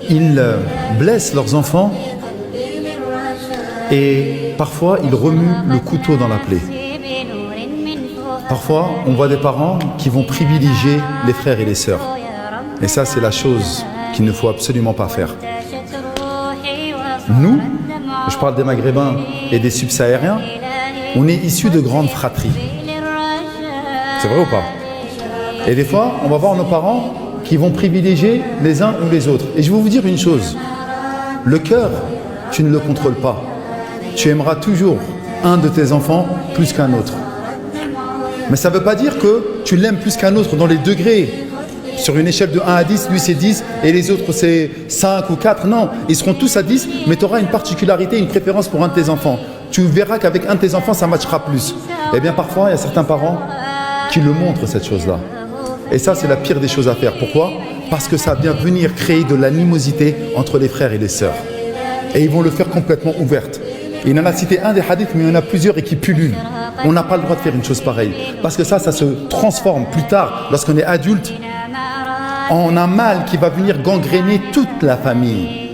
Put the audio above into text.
ils blessent leurs enfants et parfois ils remuent le couteau dans la plaie. Parfois, on voit des parents qui vont privilégier les frères et les sœurs. Et ça, c'est la chose qu'il ne faut absolument pas faire. Nous, je parle des Maghrébins et des subsahariens, on est issus de grandes fratries. C'est vrai ou pas? Et des fois, on va voir nos parents qui vont privilégier les uns ou les autres. Et je vais vous dire une chose. Le cœur, tu ne le contrôles pas. Tu aimeras toujours un de tes enfants plus qu'un autre. Mais ça ne veut pas dire que tu l'aimes plus qu'un autre dans les degrés. Sur une échelle de 1 à 10, lui c'est 10 et les autres c'est 5 ou 4. Non, ils seront tous à 10, mais tu auras une particularité, une préférence pour un de tes enfants. Tu verras qu'avec un de tes enfants, ça matchera plus. Eh bien, parfois, il y a certains parents qui le montrent, cette chose-là. Et ça, c'est la pire des choses à faire. Pourquoi? Parce que ça vient venir créer de l'animosité entre les frères et les sœurs. Et ils vont le faire complètement ouverte. Il en a cité un des hadiths, mais il y en a plusieurs et qui pullulent. On n'a pas le droit de faire une chose pareille. Parce que ça se transforme plus tard, lorsqu'on est adulte, en un mal qui va venir gangréner toute la famille.